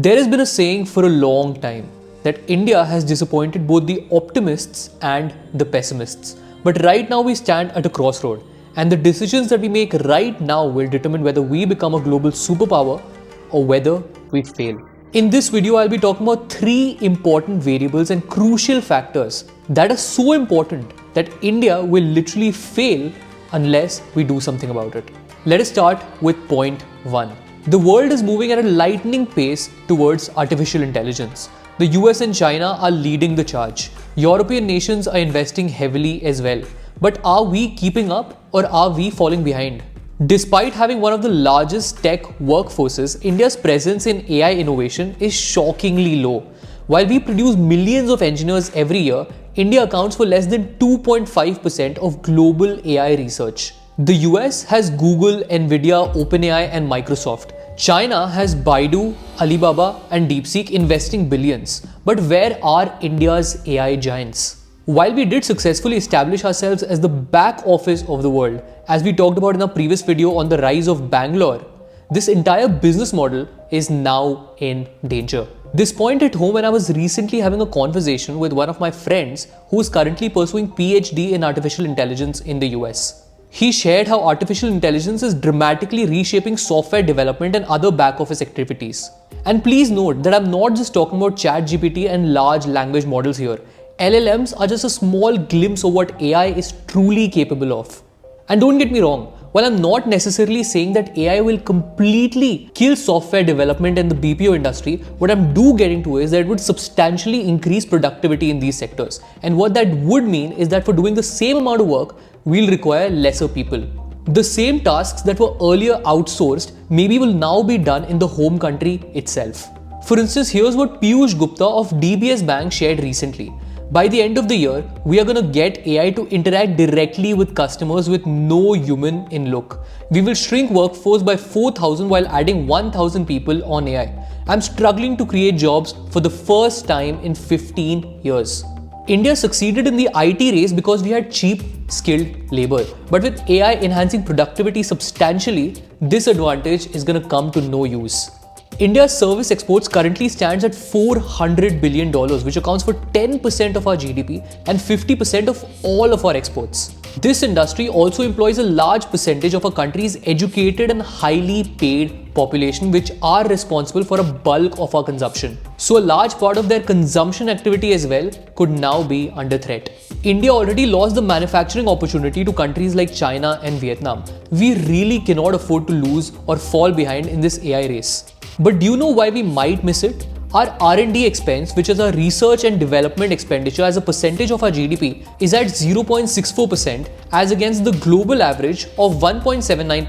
There has been a saying for a long time that India has disappointed both the optimists and the pessimists. But right now we stand at a crossroad, and the decisions that we make right now will determine whether we become a global superpower or whether we fail. In this video, I'll be talking about 3 important variables and crucial factors that are so important that India will literally fail unless we do something about it. Let us start with point 1. The world is moving at a lightning pace towards artificial intelligence. The US and China are leading the charge. European nations are investing heavily as well. But are we keeping up or are we falling behind? Despite having one of the largest tech workforces, India's presence in AI innovation is shockingly low. While we produce millions of engineers every year, India accounts for less than 2.5% of global AI research. The US has Google, Nvidia, OpenAI and Microsoft. China has Baidu, Alibaba and DeepSeek investing billions. But where are India's AI giants? While we did successfully establish ourselves as the back office of the world, as we talked about in our previous video on the rise of Bangalore, this entire business model is now in danger. This point hit home when I was recently having a conversation with one of my friends who is currently pursuing PhD in artificial intelligence in the US. He shared how artificial intelligence is dramatically reshaping software development and other back office activities. And please note that I'm not just talking about ChatGPT and large language models here. LLMs are just a small glimpse of what AI is truly capable of. And don't get me wrong, while I'm not necessarily saying that AI will completely kill software development and the BPO industry, what I'm getting to is that it would substantially increase productivity in these sectors. And what that would mean is that for doing the same amount of work, we'll require lesser people. The same tasks that were earlier outsourced maybe will now be done in the home country itself. For instance, here's what Piyush Gupta of DBS Bank shared recently. By the end of the year, we are going to get AI to interact directly with customers with no human in look. We will shrink workforce by 4,000 while adding 1,000 people on AI. I'm struggling to create jobs for the first time in 15 years. India succeeded in the IT race because we had cheap, skilled labor. But with AI enhancing productivity substantially, this advantage is going to come to no use. India's service exports currently stands at $400 billion, which accounts for 10% of our GDP and 50% of all of our exports. This industry also employs a large percentage of our country's educated and highly paid population, which are responsible for a bulk of our consumption. So a large part of their consumption activity as well could now be under threat. India already lost the manufacturing opportunity to countries like China and Vietnam. We really cannot afford to lose or fall behind in this AI race. But do you know why we might miss it? Our R&D expense, which is our research and development expenditure as a percentage of our GDP, is at 0.64% as against the global average of 1.79%,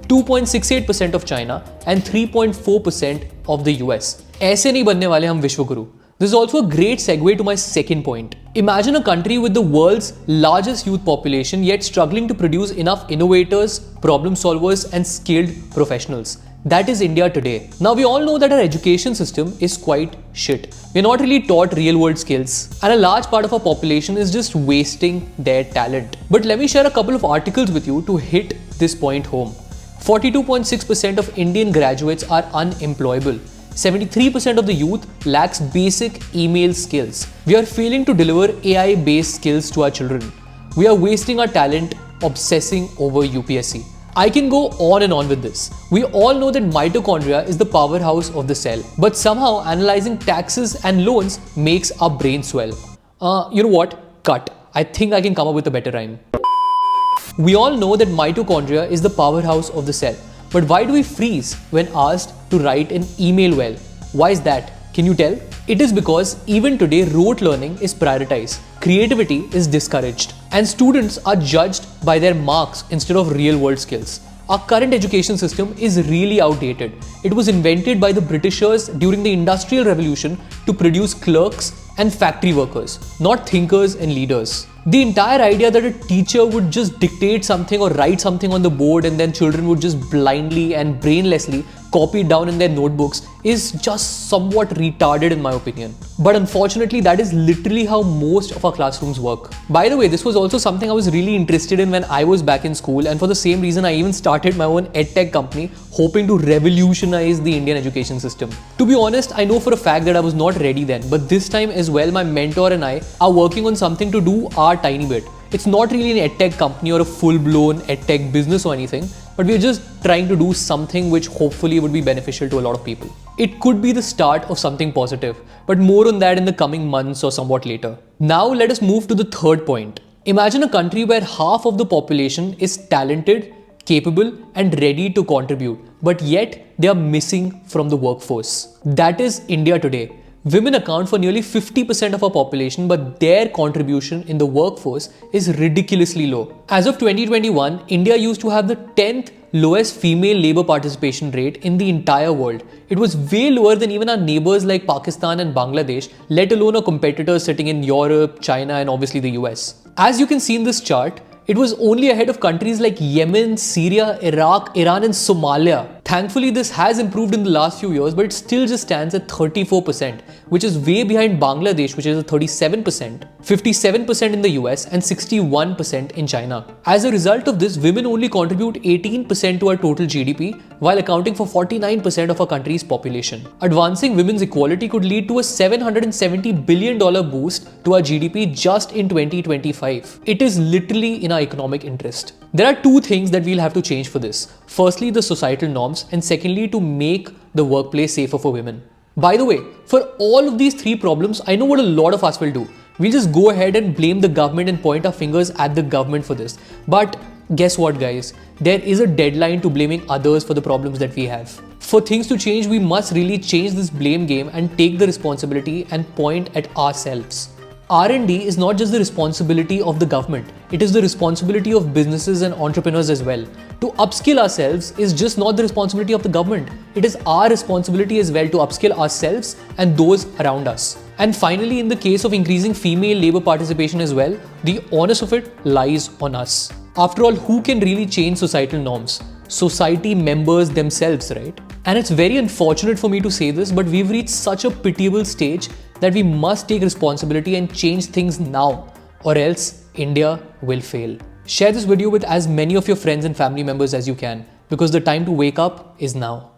2.68% of China and 3.4% of the US. ऐसे नहीं बनने वाले हम विश्वगुरु. This is also a great segue to my second point. Imagine a country with the world's largest youth population yet struggling to produce enough innovators, problem solvers and skilled professionals. That is India today. Now we all know that our education system is quite shit. We're not really taught real world skills and a large part of our population is just wasting their talent. But let me share a couple of articles with you to hit this point home. 42.6% of Indian graduates are unemployable. 73% of the youth lacks basic email skills. We are failing to deliver AI-based skills to our children. We are wasting our talent obsessing over UPSC. I can go on and on with this. We all know that mitochondria is the powerhouse of the cell, but somehow analyzing taxes and loans makes our brain swell. You know what? Cut. I think I can come up with a better rhyme. We all know that mitochondria is the powerhouse of the cell, but why do we freeze when asked to write an email well? Why is that? Can you tell? It is because even today rote learning is prioritized, creativity is discouraged, and students are judged by their marks instead of real world skills. Our current education system is really outdated. It was invented by the Britishers during the Industrial Revolution to produce clerks and factory workers, not thinkers and leaders. The entire idea that a teacher would just dictate something or write something on the board and then children would just blindly and brainlessly copied down in their notebooks is just somewhat retarded in my opinion. But unfortunately, that is literally how most of our classrooms work. By the way, this was also something I was really interested in when I was back in school, and for the same reason I even started my own edtech company, hoping to revolutionize the Indian education system. To be honest, I know for a fact that I was not ready then, but this time as well, my mentor and I are working on something to do our tiny bit. It's not really an edtech company or a full-blown edtech business or anything, but we're just trying to do something which hopefully would be beneficial to a lot of people. It could be the start of something positive, but more on that in the coming months or somewhat later. Now let us move to the third point. Imagine a country where half of the population is talented, capable and ready to contribute, but yet they are missing from the workforce. That is India today. Women account for nearly 50% of our population, but their contribution in the workforce is ridiculously low. As of 2021, India used to have the 10th lowest female labor participation rate in the entire world. It was way lower than even our neighbors like Pakistan and Bangladesh, let alone our competitors sitting in Europe, China and obviously the US. As you can see in this chart, it was only ahead of countries like Yemen, Syria, Iraq, Iran and Somalia. Thankfully, this has improved in the last few years, but it still just stands at 34%, which is way behind Bangladesh, which is at 37%, 57% in the US and 61% in China. As a result of this, women only contribute 18% to our total GDP, while accounting for 49% of our country's population. Advancing women's equality could lead to a $770 billion boost to our GDP just in 2025. It is literally in our economic interest. There are two things that we'll have to change for this. Firstly, the societal norms, and secondly, to make the workplace safer for women. By the way, for all of these three problems, I know what a lot of us will do. We'll just go ahead and blame the government and point our fingers at the government for this. But guess what, guys? There is a deadline to blaming others for the problems that we have. For things to change, we must really change this blame game and take the responsibility and point at ourselves. R&D is not just the responsibility of the government, it is the responsibility of businesses and entrepreneurs as well. To upskill ourselves is just not the responsibility of the government, it is our responsibility as well to upskill ourselves and those around us. And finally, in the case of increasing female labor participation as well, the onus of it lies on us. After all, who can really change societal norms? Society members themselves, right? And it's very unfortunate for me to say this, but we've reached such a pitiable stage that we must take responsibility and change things now, or else India will fail. Share this video with as many of your friends and family members as you can, because the time to wake up is now.